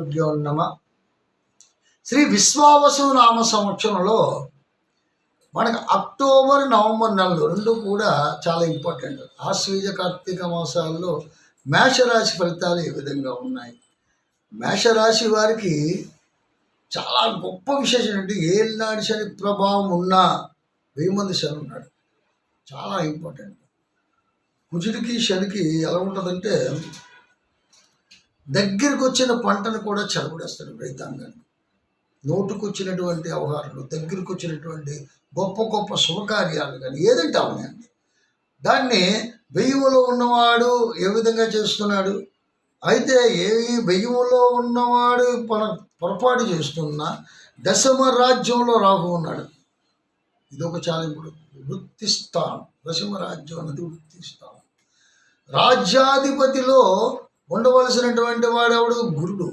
గురుభ్యో నమ. శ్రీ విశ్వావసు నామ సంవత్సరంలో మనకు అక్టోబర్ నవంబర్ నెలలు రెండు కూడా చాలా ఇంపార్టెంట్. ఆశ్వీజ కార్తీక మాసాల్లో మేషరాశి ఫలితాలు ఏ విధంగా ఉన్నాయి? మేషరాశి వారికి చాలా గొప్ప విశేషం ఏంటి, ఏళ్ళనాడు శని ప్రభావం ఉన్నా 1000 మంది శని ఉన్నాడు. చాలా ఇంపార్టెంట్. కుజుడికి శనికి ఎలా ఉంటుందంటే దగ్గరికి వచ్చిన పంటను కూడా చెడగొడేస్తాడు రైతాంగాన్ని. నోటుకు వచ్చినటువంటి వ్యవహారాలు, దగ్గరికి వచ్చినటువంటి గొప్ప గొప్ప శుభకార్యాలు కానీ ఏదంటే అవనండి, దాన్ని వెయ్యిలో ఉన్నవాడు ఏ విధంగా చేస్తున్నాడు. అయితే వెయ్యిలో ఉన్నవాడు పొరపాటు చేస్తున్నా దశమ రాజ్యంలో రాహు ఉన్నాడు. ఇదొక చాలా ఇప్పుడు వృత్తిస్థానం. దశమ రాజ్యం అన్నది వృత్తిస్థానం. రాజ్యాధిపతిలో ఉండవలసినటువంటి వాడెవడు? గురుడు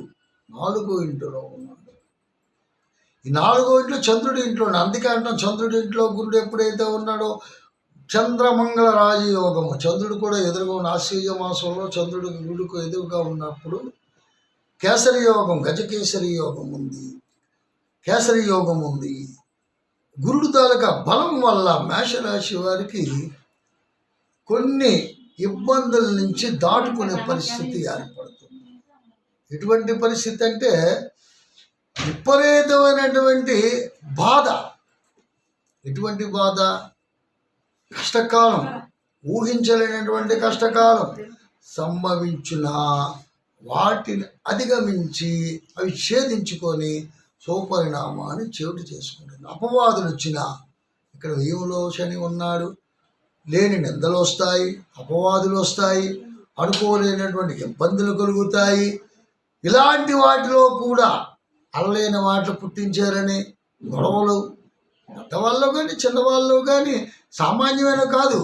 4వ ఇంటిలో ఉన్నాడు. ఈ 4వ ఇంట్లో చంద్రుడి ఇంట్లో. అందుకే అంటాం చంద్రుడి ఇంట్లో గురుడు ఎప్పుడైతే ఉన్నాడో చంద్రమంగళ రాజయోగము. చంద్రుడు కూడా ఎదురుగా ఉన్న ఆశ్వీజ మాసంలో చంద్రుడు గురుడుకు ఎదురుగా ఉన్నప్పుడు కేసరి యోగం, గజకేసరి యోగం ఉంది, కేసరి యోగం ఉంది. గురుడు తాలూకా బలం వల్ల మేషరాశి వారికి కొన్ని ఇబ్బందుల నుంచి దాటుకునే పరిస్థితి ఏర్పడుతుంది. ఎటువంటి పరిస్థితి అంటే విపరీతమైనటువంటి బాధ. ఎటువంటి బాధ? కష్టకాలం, ఊహించలేనటువంటి కష్టకాలం సంభవించిన వాటిని అధిగమించి అవి ఛేదించుకొని సుపరిణామాన్ని చోటు చేసుకుంటుంది. అపవాదులు వచ్చినా ఇక్కడ వ్యయంలో శని ఉన్నాడు, లేని నిందలు వస్తాయి, అపవాదులు వస్తాయి, అనుకోలేనటువంటి ఇబ్బందులు కలుగుతాయి. ఇలాంటి వాటిలో కూడా అల్లైన వాటిని పుట్టించారని గొడవలు పెద్దవాళ్ళు కానీ చిన్నవాళ్ళు కానీ సామాన్యమైన కాదు,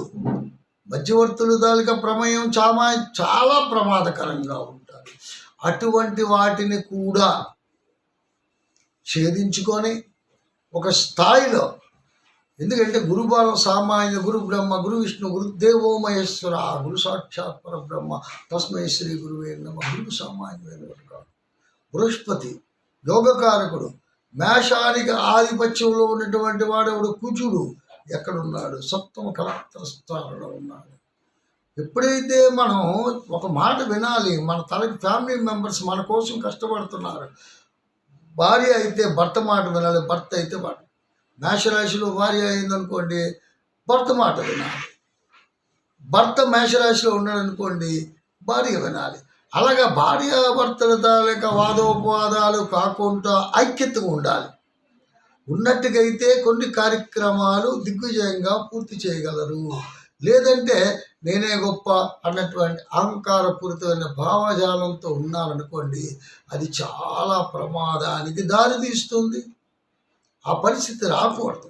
మధ్యవర్తులు తాలూకా ప్రమేయం చాలా ప్రమాదకరంగా ఉంటారు. అటువంటి వాటిని కూడా ఛేదించుకొని ఒక స్థాయిలో, ఎందుకంటే గురుబాలం సామాన్య గురు బ్రహ్మ గురు విష్ణు గురుదేవో మహేశ్వర గురు సాక్షాత్ పరబ్రహ్మ తస్మై శ్రీ గురువే నమః. గురువు సామాన్యమైన కాదు. బృహస్పతి యోగకారకుడు. మేషానికి ఆధిపత్యంలో ఉన్నటువంటి వాడెవడు? కుజుడు ఎక్కడున్నాడు? 7వ కలెక్టర్ స్థానంలో ఉన్నాడు. ఎప్పుడైతే మనం ఒక మాట వినాలి, మన తనకి ఫ్యామిలీ మెంబర్స్ మన కోసం కష్టపడుతున్నారు. భార్య అయితే భర్త మాట వినాలి, భర్త అయితే మేషరాశిలో భార్య అయిందనుకోండి భర్త మాట వినాలి, భర్త మేషరాశిలో ఉన్నాడు అనుకోండి భార్య వినాలి. అలాగా భార్యాభర్తల తాలూకా వాదోపవాదాలు కాకుండా ఐక్యతగా ఉండాలి. ఉన్నట్టుగైతే కొన్ని కార్యక్రమాలు దిగ్విజయంగా పూర్తి చేయగలరు. లేదంటే నేనే గొప్ప అన్నటువంటి అహంకారపూరితమైన భావజాలంతో ఉన్నారనుకోండి, అది చాలా ప్రమాదానికి దారితీస్తుంది. ఆ పరిస్థితి రాకూడదు.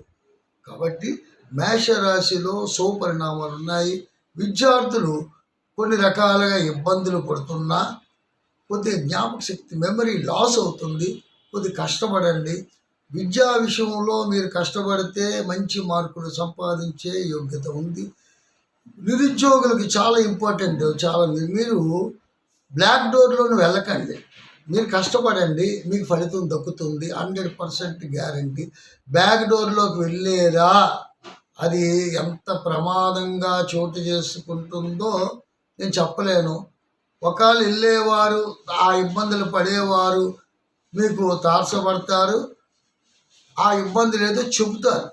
కాబట్టి మేషరాశిలో సుపరిణామాలు ఉన్నాయి. విద్యార్థులు కొన్ని రకాలుగా ఇబ్బందులు పడుతున్నా కొద్దిగా జ్ఞాపక శక్తి, మెమరీ లాస్ అవుతుంది. కొద్ది కష్టపడండి. విద్యా విషయంలో మీరు కష్టపడితే మంచి మార్కులు సంపాదించే యోగ్యత ఉంది. నిరుద్యోగులకి చాలా ఇంపార్టెంట్. చాలా మీరు బ్లాక్ డోర్లోకి వెళ్ళకండి. మీరు కష్టపడండి, మీకు ఫలితం దక్కుతుంది. 100% గ్యారంటీ. బ్యాక్ డోర్లోకి వెళ్ళేరా అది ఎంత ప్రమాదంగా చోటు చేసుకుంటుందో నేను చెప్పలేను. ఒకవేళ వెళ్ళేవారు, ఆ ఇబ్బందులు పడేవారు మీకు తారసపడతారు, ఆ ఇబ్బందులు ఏదో చెబుతారు.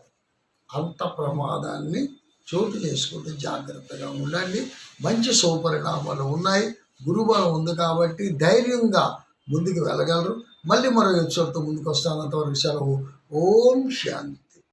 అంత ప్రమాదాన్ని చోటు చేసుకుంటే జాగ్రత్తగా ఉండండి. మంచి సుపరిణామాలు ఉన్నాయి. గురుబలం ఉంది కాబట్టి ధైర్యంగా ముందుకు వెళ్ళగలరు. మళ్ళీ మరో ఎపిసోడ్తో ముందుకు వస్తాను. అంతవరకు సెలవు. ఓం శాంతి.